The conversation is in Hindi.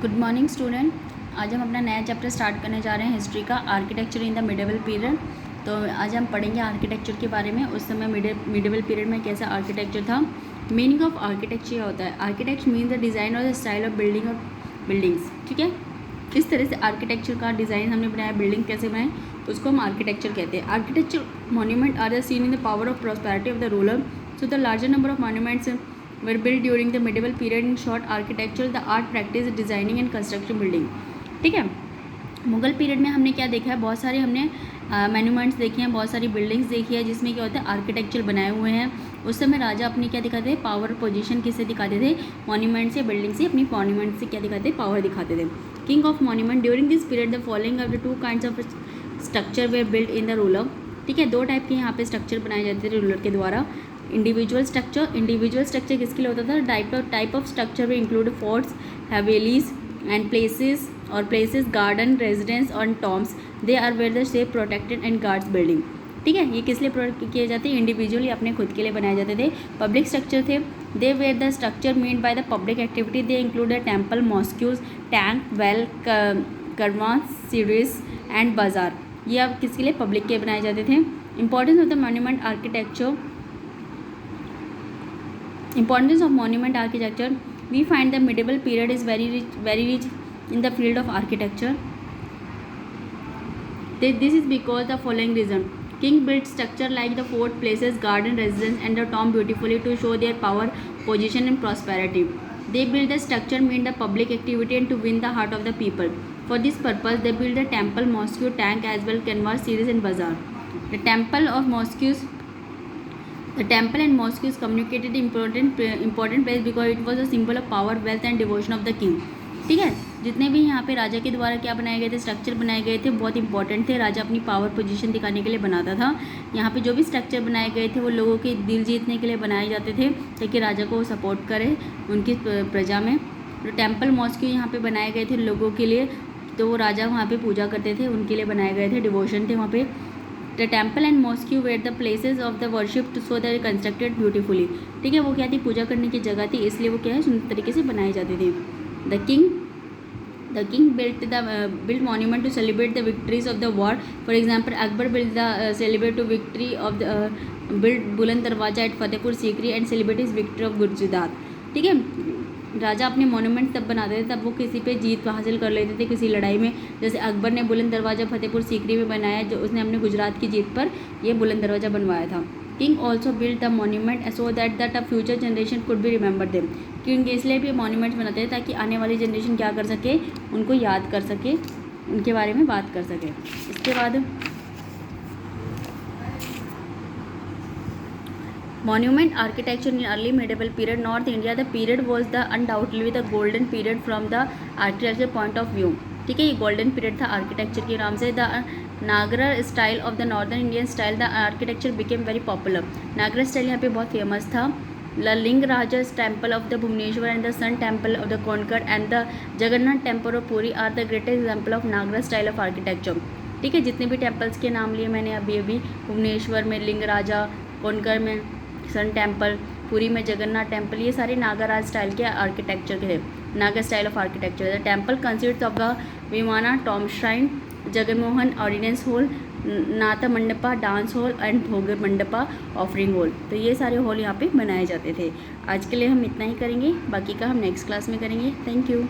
Good morning student. आज हम अपना नया चैप्टर स्टार्ट करने जा रहे हैं हिस्ट्री का, architecture in the medieval period. तो आज हम पढ़ेंगे आर्किटेक्चर के बारे में। उस समय मिडिवल पीरियड में कैसा आर्किटेक्चर था। मीनिंग ऑफ आर्किटेक्चर क्या होता है। आर्किटेक्ट मीन द डिज़ाइन और द स्टाइल ऑफ बिल्डिंग और बिल्डिंग्स। ठीक है, किस तरह से आर्किटेक्चर का डिज़ाइन हमने बनाया, बिल्डिंग कैसे बनाए, तो उसको हम आर्किटेक्चर कहते हैं। Architecture monument are the scene in the power of prosperity of the ruler. So the larger number of monuments were built during the medieval period. In short, architecture the art practice designing and construction building। ठीक है, मुगल पीरियड में हमने क्या देखा है, बहुत सारे हमने मॉन्यूमेंट्स देखे हैं, बहुत सारी बिल्डिंग्स देखी है जिसमें क्या होता है आर्किटेक्चर बनाए हुए हैं। उस समय राजा अपनी क्या दिखाते थे, पावर पोजीशन किससे दिखाते थे, मॉन्यूमेंट से, बिल्डिंग से, अपनी मॉन्यूमेंट से क्या दिखाते थे, पावर दिखाते थे। King of monument during this period the following of the two kinds of structure were build in the ruler. ठीक है, दो टाइप के यहाँ पे स्ट्रक्चर बनाए जाते थे रूलर के द्वारा। इंडिविजुअल स्ट्रक्चर किसके लिए होता था, टाइप ऑफ स्ट्रक्चर में include forts, havelis and places garden, residence और tombs. They are were the shape protected and guards building. ठीक है, ये किस लिए किए जाते हैं, इंडिविजुअली अपने खुद के लिए बनाए जाते थे। पब्लिक स्ट्रक्चर थे, they were the structure made by the public activity. They include the temple, mosques, tank, well, caravanserais and bazaar. ये अब किसके लिए, पब्लिक के बनाए जाते थे। Importance of the monument architecture, importance of monument architecture, we find the medieval period is very rich in the field of architecture. This is because the following reason: king built structure like the fort, places, garden, residence and the tomb beautifully to show their power, position and prosperity. They built the structure mean the public activity and to win the heart of the people. For this purpose they built the temple, mosque, tank as well canvas, series and bazaar. The temple and mosque is communicated important place because it was a symbol of power, wealth and devotion of the king। ठीक है, जितने भी यहाँ पे राजा के द्वारा क्या बनाए गए थे, स्ट्रक्चर बनाए गए थे, बहुत इंपॉर्टेंट थे। राजा अपनी पावर पोजीशन दिखाने के लिए बनाता था। यहाँ पे जो भी स्ट्रक्चर बनाए गए थे वो लोगों के दिल जीतने के लिए बनाए जाते थे ताकि राजा को सपोर्ट करे उनकी प्रजा में। तो टेम्पल, मॉस्क यहाँ पे बनाए गए थे लोगों के लिए, तो वो राजा वहाँ पे पूजा करते थे, उनके लिए बनाए गए थे, डिवोशन थे वहाँ पे। The temple and mosque were the places of the worship so that constructed beautifully. ठीक है, वो क्या थी, पूजा करने की जगह थी, इसलिए वो क्या है, सुंदर तरीके से बनाए जाते थे। The king built monument to celebrate the victories of the war. For example, Akbar built the celebrate to victory of the built बुलंद दरवाजा at Fatehpur Sikri and celebrate his victory of Gujarat. ठीक है, राजा अपने मोनूमेंट तब बनाते थे तब वो किसी पे जीत हासिल कर लेते थे किसी लड़ाई में। जैसे अकबर ने बुलंद दरवाज़ा फतेहपुर सीकरी में बनाया, जो उसने अपने गुजरात की जीत पर ये बुलंद दरवाज़ा बनवाया था। King also build the monument so that the future generation could be remember them. King इसलिए भी मोन्यूमेंट्स बनाते थे ताकि आने वाली जनरेशन क्या कर सके, उनको याद कर सके, उनके बारे में बात कर सके। इसके बाद Monument architecture in early medieval period North India, the period was the undoubtedly the golden period from the architecture point of view। ठीक है, ये गोल्डन पीरियड था आर्किटेक्चर के नाम से। The Nagara style of the northern Indian style, the architecture became very popular. Nagara style यहाँ पे बहुत फेमस था। The Lingaraja's temple of the Bhubaneswar and the sun temple of the Konark and the Jagannath temple of Puri are the greatest example of Nagara style of architecture. ठीक है, जितने भी टेम्पल्स के नाम लिए मैंने अभी भुवनेश्वर में लिंगराजा, कोनकट में सन टेम्पल, पुरी में जगन्नाथ टेम्पल, ये सारे नागाराज स्टाइल के आर्किटेक्चर के थे, Naga style of architecture. The temple consist of the vimana tomb shrine, Jagamohan audience hall, Nata mandapa dance hall and भोग मंडपा ऑफरिंग हॉल। तो ये सारे हॉल यहाँ पे बनाए जाते थे। आज के लिए हम इतना ही करेंगे, बाकी का हम नेक्स्ट क्लास में करेंगे। Thank you.